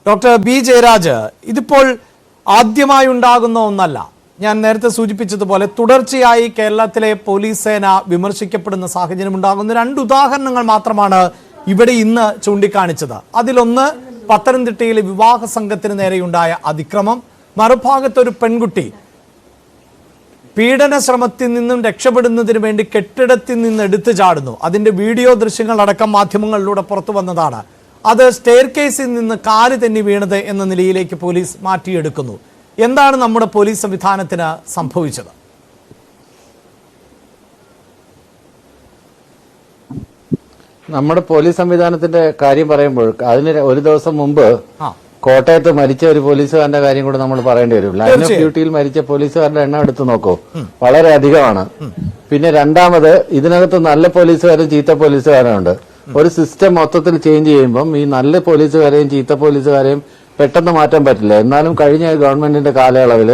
Doctor B Jayaraj, ഇതിപ്പോൾ ആദ്യമായി ഉണ്ടാകുന്ന ഒന്നല്ല. ഞാൻ നേരത്തെ സൂചിപ്പിച്ചതുപോലെ തുടർച്ചയായി കേരളത്തിലെ പോലീസ് സേന വിമർശിക്കപ്പെടുന്ന സാഹചര്യം ഉണ്ടാകുന്ന രണ്ട് ഉദാഹരണങ്ങൾ മാത്രമാണ് ഇവിടെ ഇന്ന് ചൂണ്ടിക്കാണിച്ചത്. അതിലൊന്ന് പത്തനംതിട്ടയിലെ വിവാഹ സംഘത്തിന് നേരെയുണ്ടായ അതിക്രമം, മറുഭാഗത്തൊരു പെൺകുട്ടി പീഡന ശ്രമത്തിൽ നിന്നും രക്ഷപ്പെടുന്നതിന് വേണ്ടി കെട്ടിടത്തിൽ നിന്ന് എടുത്തു ചാടുന്നു. അതിന്റെ വീഡിയോ ദൃശ്യങ്ങളടക്കം മാധ്യമങ്ങളിലൂടെ പുറത്തു വന്നതാണ്. അത് സ്റ്റെയർ കേസിൽ നിന്ന് കാല് തെന്നി വീണത് എന്ന നിലയിലേക്ക് പോലീസ് മാറ്റിയെടുക്കുന്നു. എന്താണ് നമ്മുടെ പോലീസ് സംവിധാനത്തിന് സംഭവിച്ചത്? നമ്മുടെ പോലീസ് സംവിധാനത്തിന്റെ കാര്യം പറയുമ്പോൾ അതിന് ഒരു ദിവസം മുമ്പ് കോട്ടയത്ത് മരിച്ച ഒരു പോലീസുകാരന്റെ കാര്യം കൂടെ നമ്മൾ പറയേണ്ടി വരും. ലൈൻ ഓഫ് ഡ്യൂട്ടിയിൽ മരിച്ച പോലീസുകാരുടെ എണ്ണം എടുത്തു നോക്കൂ, വളരെ അധികമാണ്. പിന്നെ രണ്ടാമത്, ഇതിനകത്ത് നല്ല പോലീസുകാരും ചീത്ത പോലീസുകാരും ഉണ്ട്. ഒരു സിസ്റ്റം മൊത്തത്തിൽ ചേഞ്ച് ചെയ്യുമ്പം ഈ നല്ല പോലീസുകാരെയും ചീത്ത പോലീസുകാരെയും പെട്ടെന്ന് മാറ്റാൻ പറ്റില്ല. എന്നാലും കഴിഞ്ഞ ഗവൺമെന്റിന്റെ കാലയളവിൽ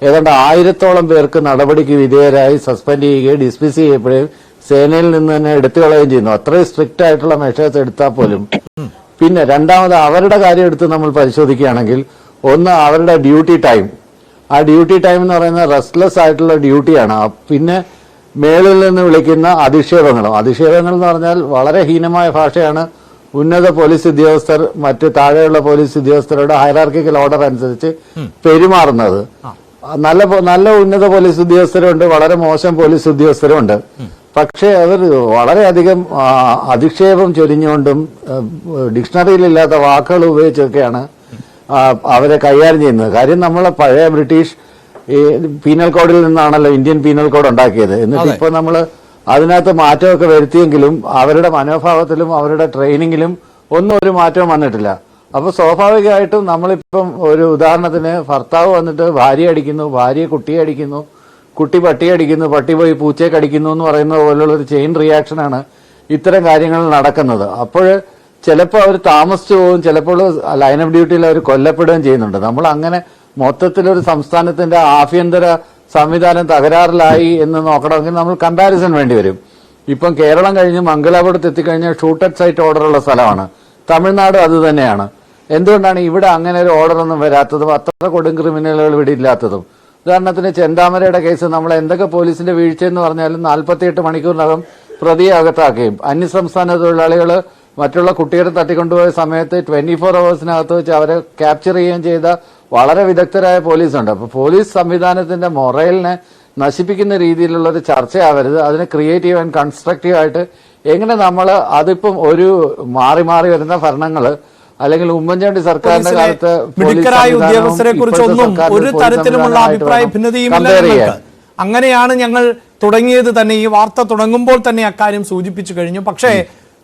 ഏതാണ്ട് 1000-ഓളം പേർക്ക് നടപടിക്ക് വിധേയരായി സസ്പെൻഡ് ചെയ്യുകയും ഡിസ്മിസ് ചെയ്യപ്പെടുകയും സേനയിൽ നിന്ന് തന്നെ എടുത്തു കളയുകയും ചെയ്യുന്നു. അത്രയും സ്ട്രിക്റ്റ് ആയിട്ടുള്ള മെഷേഴ്സ് എടുത്താൽ പോലും. പിന്നെ രണ്ടാമത്, അവരുടെ കാര്യം എടുത്ത് നമ്മൾ പരിശോധിക്കുകയാണെങ്കിൽ, ഒന്ന് അവരുടെ ഡ്യൂട്ടി ടൈം. ആ ഡ്യൂട്ടി ടൈം എന്ന് പറയുന്നത് റെസ്റ്റ്ലെസ് ആയിട്ടുള്ള ഡ്യൂട്ടിയാണ്. പിന്നെ മേളിൽ നിന്ന് വിളിക്കുന്ന അധിക്ഷേപങ്ങൾ എന്ന് പറഞ്ഞാൽ വളരെ ഹീനമായ ഭാഷയാണ് ഉന്നത പോലീസ് ഉദ്യോഗസ്ഥർ മറ്റ് താഴെയുള്ള പോലീസ് ഉദ്യോഗസ്ഥരുടെ ഹൈറാർക്കിക്കൽ ഓർഡർ അനുസരിച്ച് പെരുമാറുന്നത്. നല്ല ഉന്നത പോലീസ് ഉദ്യോഗസ്ഥരുണ്ട്, വളരെ മോശം പോലീസ് ഉദ്യോഗസ്ഥരുണ്ട്. പക്ഷേ അവർ വളരെയധികം അധിക്ഷേപം ചൊരിഞ്ഞുകൊണ്ടും ഡിക്ഷണറിയിലില്ലാത്ത വാക്കുകൾ ഉപയോഗിച്ചൊക്കെയാണ് അവരെ കൈകാര്യം ചെയ്യുന്നത്. കാര്യം നമ്മളെ പഴയ ബ്രിട്ടീഷ് ഈ പീനൽ കോഡിൽ നിന്നാണല്ലോ ഇന്ത്യൻ പീനൽ കോഡ് ഉണ്ടാക്കിയത്. എന്നിട്ട് ഇപ്പൊ നമ്മൾ അതിനകത്ത് മാറ്റമൊക്കെ വരുത്തിയെങ്കിലും അവരുടെ മനോഭാവത്തിലും അവരുടെ ട്രെയിനിങ്ങിലും ഒന്നും ഒരു മാറ്റവും വന്നിട്ടില്ല. അപ്പൊ സ്വാഭാവികമായിട്ടും നമ്മളിപ്പം ഒരു ഉദാഹരണത്തിന്, ഭർത്താവ് വന്നിട്ട് ഭാര്യ അടിക്കുന്നു, ഭാര്യ കുട്ടിയെ അടിക്കുന്നു, കുട്ടി പട്ടിയെ അടിക്കുന്നു, പട്ടി പോയി പൂച്ചയെ കടിക്കുന്നു എന്ന് പറയുന്നത് പോലുള്ള ഒരു ചെയിൻ റിയാക്ഷനാണ് ഇത്തരം കാര്യങ്ങൾ നടക്കുന്നത്. അപ്പോൾ ചിലപ്പോൾ അവർ താമസിച്ചു പോകും, ചിലപ്പോൾ ലൈൻ ഓഫ് ഡ്യൂട്ടിയിൽ അവർ കൊല്ലപ്പെടുകയും ചെയ്യുന്നുണ്ട്. നമ്മൾ അങ്ങനെ മൊത്തത്തിലൊരു സംസ്ഥാനത്തിന്റെ ആഭ്യന്തര സംവിധാനം തകരാറിലായി എന്ന് നോക്കണമെങ്കിൽ നമ്മൾ കമ്പാരിസൺ വേണ്ടി വരും. ഇപ്പം കേരളം കഴിഞ്ഞ് മംഗലാപുരത്ത് എത്തിക്കഴിഞ്ഞാൽ ഷൂട്ട് അറ്റ് സൈറ്റ് ഓർഡറുള്ള സ്ഥലമാണ്. തമിഴ്നാട് അത് തന്നെയാണ്. എന്തുകൊണ്ടാണ് ഇവിടെ അങ്ങനെ ഒരു ഓർഡറൊന്നും വരാത്തതും അത്ര കൊടും ക്രിമിനലുകൾ ഇവിടെ ഇല്ലാത്തതും? ഉദാഹരണത്തിന് ചെന്താമരയുടെ കേസ് നമ്മൾ എന്തൊക്കെ പോലീസിന്റെ വീഴ്ചയെന്ന് പറഞ്ഞാലും 48 മണിക്കൂറിനകം പ്രതിയെ അകത്താക്കുകയും അന്യസംസ്ഥാന തൊഴിലാളികൾ മറ്റുള്ള കുട്ടികളെ തട്ടിക്കൊണ്ടുപോയ സമയത്ത് 24 അവേഴ്സിനകത്ത് വെച്ച് അവരെ ക്യാപ്ചർ ചെയ്യുകയും ചെയ്ത വളരെ വിദഗ്ധരായ പോലീസുണ്ട്. അപ്പൊ പോലീസ് സംവിധാനത്തിന്റെ മൊറലിനെ നശിപ്പിക്കുന്ന രീതിയിലുള്ള ഒരു ചർച്ചയാവരുത്. അതിനെ ക്രിയേറ്റീവ് ആൻഡ് കൺസ്ട്രക്റ്റീവ് ആയിട്ട് എങ്ങനെ നമ്മൾ അതിപ്പം ഒരു മാറി മാറി വരുന്ന ഭരണങ്ങള് അല്ലെങ്കിൽ ഉമ്മൻചാണ്ടി സർക്കാരിന്റെ കാലത്ത് മിടുക്കരായ ഉദ്യോഗസ്ഥരെ കുറിച്ചൊന്നും ഒരു തരത്തിലുമുള്ള അഭിപ്രായ ഭിന്നതയും അങ്ങനെയാണ് ഞങ്ങൾ തുടങ്ങിയത് തന്നെ. ഈ വാർത്ത തുടങ്ങുമ്പോൾ തന്നെ അക്കാര്യം സൂചിപ്പിച്ചു കഴിഞ്ഞു. പക്ഷേ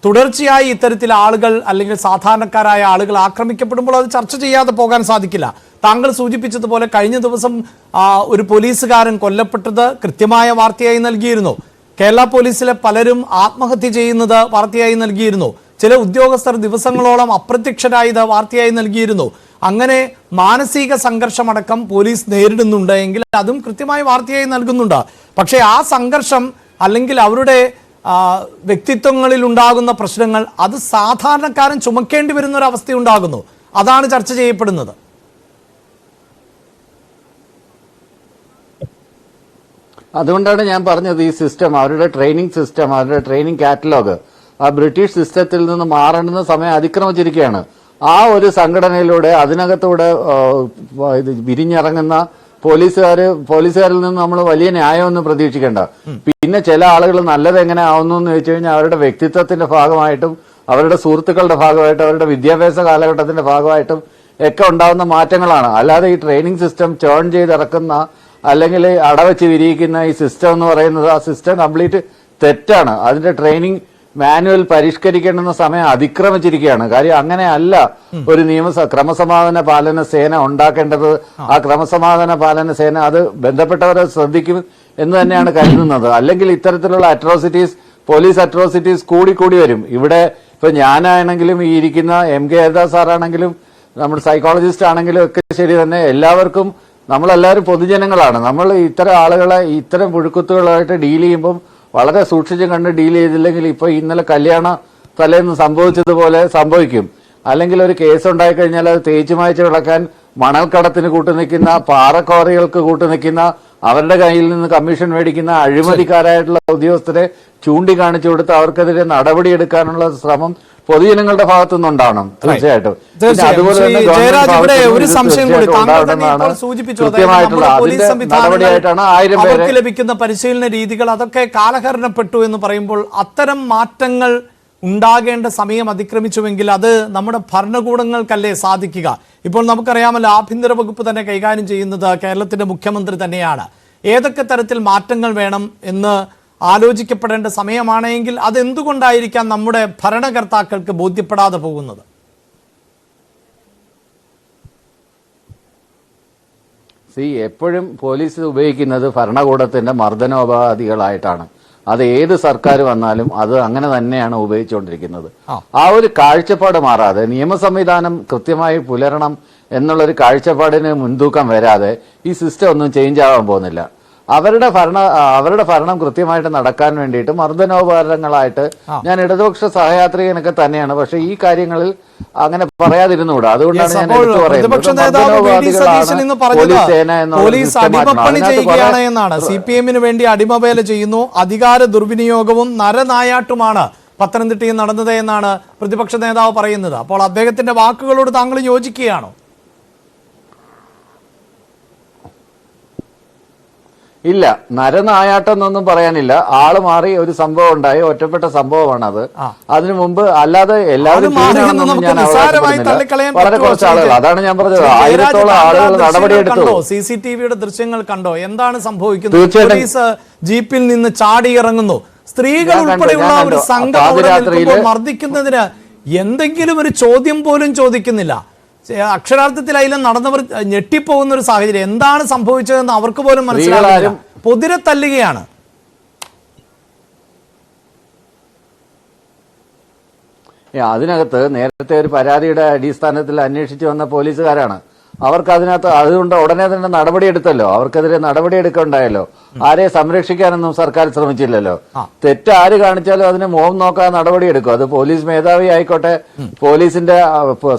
തുടർച്ചയായി ഇത്തരത്തിൽ ആളുകൾ അല്ലെങ്കിൽ സാധാരണക്കാരായ ആളുകൾ ആക്രമിക്കപ്പെടുമ്പോൾ അത് ചർച്ച ചെയ്യാതെ പോകാൻ സാധിക്കില്ല. താങ്കൾ സൂചിപ്പിച്ചതുപോലെ കഴിഞ്ഞ ദിവസം ഒരു പോലീസുകാരൻ കൊല്ലപ്പെട്ടത് കൃത്യമായ വാർത്തയായി നൽകിയിരുന്നു. കേരള പോലീസിലെ പലരും ആത്മഹത്യ ചെയ്യുന്നത് വാർത്തയായി നൽകിയിരുന്നു. ചില ഉദ്യോഗസ്ഥർ ദിവസങ്ങളോളം അപ്രത്യക്ഷരായത് വാർത്തയായി നൽകിയിരുന്നു. അങ്ങനെ മാനസിക സംഘർഷമടക്കം പോലീസ് നേരിടുന്നുണ്ട് എങ്കിൽ അതും കൃത്യമായ വാർത്തയായി നൽകുന്നുണ്ട്. പക്ഷേ ആ സംഘർഷം അല്ലെങ്കിൽ അവരുടെ വ്യക്തിത്വങ്ങളിൽ ഉണ്ടാകുന്ന പ്രശ്നങ്ങൾ അത് സാധാരണക്കാരൻ ചുമക്കേണ്ടി വരുന്ന ഒരു അവസ്ഥ ഉണ്ടാകുന്നു. അതാണ് ചർച്ച ചെയ്യപ്പെടുന്നത്. അതുകൊണ്ടാണ് ഞാൻ പറഞ്ഞത് ഈ സിസ്റ്റം, അവരുടെ ട്രെയിനിങ് സിസ്റ്റം, അവരുടെ ട്രെയിനിങ് കാറ്റലോഗ് ആ ബ്രിട്ടീഷ് സിസ്റ്റത്തിൽ നിന്ന് മാറേണ്ടുന്ന സമയം അതിക്രമിച്ചിരിക്കുകയാണ്. ആ ഒരു സംഘടനയിലൂടെ അതിനകത്തൂടെ വിരിഞ്ഞിറങ്ങുന്ന പോലീസുകാരിൽ നിന്ന് നമ്മൾ വലിയ ന്യായമൊന്നും പ്രതീക്ഷിക്കേണ്ട. പിന്നെ ചില ആളുകൾ നല്ലത് എങ്ങനെ ആവുന്നു എന്ന് ചോദിച്ചു കഴിഞ്ഞാൽ അവരുടെ വ്യക്തിത്വത്തിന്റെ ഭാഗമായിട്ടും അവരുടെ സുഹൃത്തുക്കളുടെ ഭാഗമായിട്ടും അവരുടെ വിദ്യാഭ്യാസ കാലഘട്ടത്തിന്റെ ഭാഗമായിട്ടും ഒക്കെ ഉണ്ടാകുന്ന മാറ്റങ്ങളാണ്. അല്ലാതെ ഈ ട്രെയിനിങ് സിസ്റ്റം ടേൺ ചെയ്തിറക്കുന്ന അല്ലെങ്കിൽ അടവച്ച് വിരിയിക്കുന്ന ഈ സിസ്റ്റം എന്ന് പറയുന്നത് ആ സിസ്റ്റം കംപ്ലീറ്റ് തെറ്റാണ്. അതിന്റെ ട്രെയിനിങ് മാനുവൽ പരിഷ്കരിക്കേണ്ടുന്ന സമയം അതിക്രമിച്ചിരിക്കുകയാണ്. കാര്യം അങ്ങനെയല്ല ഒരു ക്രമസമാധാന പാലന സേന ഉണ്ടാക്കേണ്ടത്. ആ ക്രമസമാധാന പാലന സേന അത് ബന്ധപ്പെട്ടവരെ ശ്രദ്ധിക്കും എന്ന് തന്നെയാണ് കരുതുന്നത്. അല്ലെങ്കിൽ ഇത്തരത്തിലുള്ള അട്രോസിറ്റീസ്, പോലീസ് അട്രോസിറ്റീസ് കൂടി വരും. ഇവിടെ ഇപ്പൊ ഞാനാണെങ്കിലും ഈ ഇരിക്കുന്ന MK ഹരിദാസ് സാറാണെങ്കിലും നമ്മുടെ സൈക്കോളജിസ്റ്റ് ആണെങ്കിലും ഒക്കെ ശരി തന്നെ, എല്ലാവർക്കും നമ്മളെല്ലാവരും പൊതുജനങ്ങളാണ്. നമ്മൾ ഇത്തരം ആളുകളെ ഇത്തരം പുഴുക്കുത്തുകളായിട്ട് ഡീൽ ചെയ്യുമ്പം വളരെ സൂക്ഷിച്ചും കണ്ട് ഡീൽ ചെയ്തില്ലെങ്കിൽ ഇപ്പൊ ഇന്നലെ കല്യാണ തലേന്ന് സംഭവിച്ചതുപോലെ സംഭവിക്കും. അല്ലെങ്കിൽ ഒരു കേസ് ഉണ്ടായി കഴിഞ്ഞാൽ അത് തേച്ചു മായ്ച്ചു വിളക്കാൻ മണൽക്കടത്തിന് കൂട്ടുനിൽക്കുന്ന, പാറക്കോറികൾക്ക് കൂട്ടുനിൽക്കുന്ന, അവരുടെ കയ്യിൽ നിന്ന് കമ്മീഷൻ മേടിക്കുന്ന അഴിമതിക്കാരായിട്ടുള്ള ഉദ്യോഗസ്ഥരെ ചൂണ്ടിക്കാണിച്ചു കൊടുത്ത് അവർക്കെതിരെ നടപടിയെടുക്കാനുള്ള ശ്രമം പൊതുജനങ്ങളുടെ ഭാഗത്തു നിന്നുണ്ടാവണം. തീർച്ചയായിട്ടും. അതുപോലെ തന്നെ കൃത്യമായിട്ടുള്ള അതിന്റെ നടപടിയായിട്ടാണ് 1000 പേരെ ലഭിക്കുന്ന പരിശീലന രീതികൾ അതൊക്കെ കാലഹരണപ്പെട്ടു എന്ന് പറയുമ്പോൾ അത്തരം മാറ്റങ്ങൾ ഉണ്ടാകേണ്ട സമയം അതിക്രമിച്ചുവെങ്കിൽ അത് നമ്മുടെ ഭരണകൂടങ്ങൾക്കല്ലേ സാധിക്കുക? ഇപ്പോൾ നമുക്കറിയാമല്ലോ, ആഭ്യന്തര വകുപ്പ് തന്നെ കൈകാര്യം ചെയ്യുന്നത് കേരളത്തിന്റെ മുഖ്യമന്ത്രി തന്നെയാണ്. ഏതൊക്കെ തരത്തിൽ മാറ്റങ്ങൾ വേണം എന്ന് ആലോചിക്കപ്പെടേണ്ട സമയമാണെങ്കിൽ അതെന്തുകൊണ്ടായിരിക്കാം നമ്മുടെ ഭരണകർത്താക്കൾക്ക് ബോധ്യപ്പെടാതെ പോകുന്നത്? എപ്പോഴും പോലീസ് ഉപയോഗിക്കുന്നത് ഭരണകൂടത്തിന്റെ മർദ്ദനോപാധികളായിട്ടാണ്. അത് ഏത് സർക്കാർ വന്നാലും അത് അങ്ങനെ തന്നെയാണ് ഉപയോഗിച്ചുകൊണ്ടിരിക്കുന്നത്. ആ ഒരു കാഴ്ചപ്പാട് മാറാതെ നിയമ സംവിധാനം കൃത്യമായി പുലരണം എന്നുള്ളൊരു കാഴ്ചപ്പാടിന് മുൻതൂക്കം വരാതെ ഈ സിസ്റ്റം ഒന്നും ചേഞ്ച് ആവാൻ പോകുന്നില്ല. അവരുടെ ഭരണം കൃത്യമായിട്ട് നടക്കാൻ വേണ്ടിയിട്ട് മർദ്ദനോപകരണങ്ങളായിട്ട് ഞാൻ ഇടതുപക്ഷ സഹയാത്രികനൊക്കെ തന്നെയാണ്. പക്ഷെ ഈ കാര്യങ്ങളിൽ അങ്ങനെ പറയാതിരുന്നുകൂടാ. അതുകൊണ്ടാണ് ഞാൻ എടുത്തു പോലീസ് അടിമപ്പണി ചെയ്യുകയാണ് എന്നാണ്. CPM-ന് വേണ്ടി അടിമവേല ചെയ്യുന്നു, അധികാര ദുർവിനിയോഗവും നരനായാട്ടുമാണ് പത്തനംതിട്ടയിൽ നടന്നത് എന്നാണ് പ്രതിപക്ഷ നേതാവ് പറയുന്നത്. അപ്പോൾ അദ്ദേഹത്തിന്റെ വാക്കുകളോട് താങ്കൾ യോജിക്കുകയാണോ? ഇല്ല, നരനായാട്ടം എന്നൊന്നും പറയാനില്ല. ആള് മാറി ഒരു സംഭവം ഉണ്ടായി, ഒറ്റപ്പെട്ട സംഭവമാണത്. അതിനു മുമ്പ് അല്ലാതെ എല്ലാവരും വളരെ കുറച്ച് ആളുകൾ, അതാണ് ഞാൻ പറഞ്ഞത്. 1000-ഓളം ആളുകൾ നടപടിയെടുത്തു. CCTV-യുടെ ദൃശ്യങ്ങൾ കണ്ടോ? എന്താണ് സംഭവിക്കുന്നത്? പോലീസ് ജീപ്പിൽ നിന്ന് ചാടിയിറങ്ങുന്നു, സ്ത്രീകൾ ഉൾപ്പെടെയുള്ള ഒരു സംഘം മർദ്ദിക്കുന്നതിന് എന്തെങ്കിലും ഒരു ചോദ്യം പോലും ചോദിക്കുന്നില്ല. അക്ഷരാർത്ഥത്തിൽ അതിൽ നടന്നവർ ഞെട്ടിപ്പോകുന്ന ഒരു സാഹചര്യം. എന്താണ് സംഭവിച്ചതെന്ന് അവർക്ക് പോലും മനസ്സിലാവില്ല. പൊതിരെ തല്ലുകയാണ്. അതിനകത്ത് നേരത്തെ ഒരു പരാതിയുടെ അടിസ്ഥാനത്തിൽ അന്വേഷിച്ചു വന്ന പോലീസുകാരാണ്. അവർക്ക് അതിനകത്ത് അതുകൊണ്ട് ഉടനെ തന്നെ നടപടിയെടുത്തല്ലോ. അവർക്കെതിരെ നടപടിയെടുക്കണ്ടായല്ലോ. ആരെ സംരക്ഷിക്കാനൊന്നും സർക്കാർ ശ്രമിച്ചില്ലല്ലോ. തെറ്റ് ആര് കാണിച്ചാലും അതിന് മുഖം നോക്കാതെ നടപടിയെടുക്കും. അത് പോലീസ് മേധാവി ആയിക്കോട്ടെ, പോലീസിന്റെ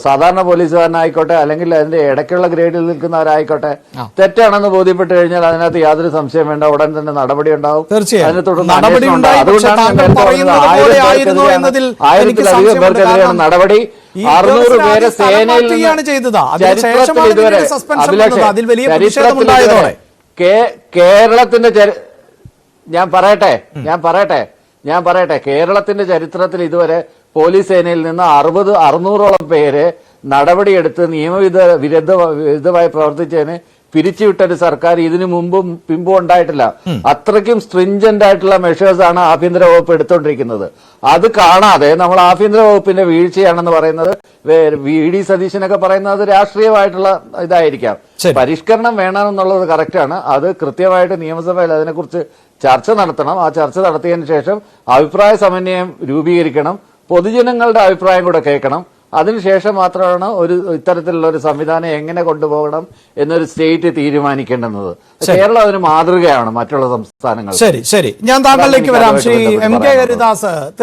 സാധാരണ പോലീസുകാരനായിക്കോട്ടെ, അല്ലെങ്കിൽ അതിന്റെ ഇടയ്ക്കുള്ള ഗ്രേഡിൽ നിൽക്കുന്നവരായിക്കോട്ടെ, തെറ്റാണെന്ന് ബോധ്യപ്പെട്ട് കഴിഞ്ഞാൽ അതിനകത്ത് യാതൊരു സംശയം വേണ്ട, ഉടൻ തന്നെ നടപടി ഉണ്ടാവും. അതിനെ തുടർന്ന് അതുകൊണ്ടാണ് 1000-ലധികം പേർക്കെതിരെയാണ് നടപടി. 600 പേരെ സേനയിൽ കേരളത്തിന്റെ ഞാൻ പറയട്ടെ കേരളത്തിന്റെ ചരിത്രത്തിൽ ഇതുവരെ പോലീസ് സേനയിൽ നിന്ന് 600-ഓളം പേര് നടപടിയെടുത്ത് വിരുദ്ധമായി പ്രവർത്തിച്ചതിന് പിരിച്ചുവിട്ടൊരു സർക്കാർ ഇതിനു മുമ്പും പിമ്പും ഉണ്ടായിട്ടില്ല. അത്രയ്ക്കും സ്ട്രിഞ്ചന്റ് ആയിട്ടുള്ള മെഷേഴ്സ് ആണ് ആഭ്യന്തര വകുപ്പ് എടുത്തുകൊണ്ടിരിക്കുന്നത്. അത് കാണാതെ നമ്മൾ ആഭ്യന്തര വകുപ്പിന്റെ വീഴ്ചയാണെന്ന് പറയുന്നത്, VD സതീശനൊക്കെ പറയുന്നത് രാഷ്ട്രീയമായിട്ടുള്ള ഇതായിരിക്കാം. പരിഷ്കരണം വേണമെന്നുള്ളത് കറക്റ്റാണ്. അത് കൃത്യമായിട്ട് നിയമസഭയിൽ അതിനെക്കുറിച്ച് ചർച്ച നടത്തണം. ആ ചർച്ച നടത്തിയതിനു ശേഷം അഭിപ്രായ സമന്വയം രൂപീകരിക്കണം. പൊതുജനങ്ങളുടെ അഭിപ്രായം കൂടെ കേൾക്കണം. അതിനുശേഷം മാത്രമാണ് ഇത്തരത്തിലുള്ള ഒരു സംവിധാനം എങ്ങനെ കൊണ്ടുപോകണം എന്നൊരു സ്റ്റേറ്റ് തീരുമാനിക്കേണ്ടുന്നത്. കേരളം അതിന് മാതൃകയാണ് മറ്റുള്ള സംസ്ഥാനങ്ങൾ. ശരി, ഞാൻ താങ്കളിലേക്ക് വരാം. ശ്രീ MK ഹരിദാസ്.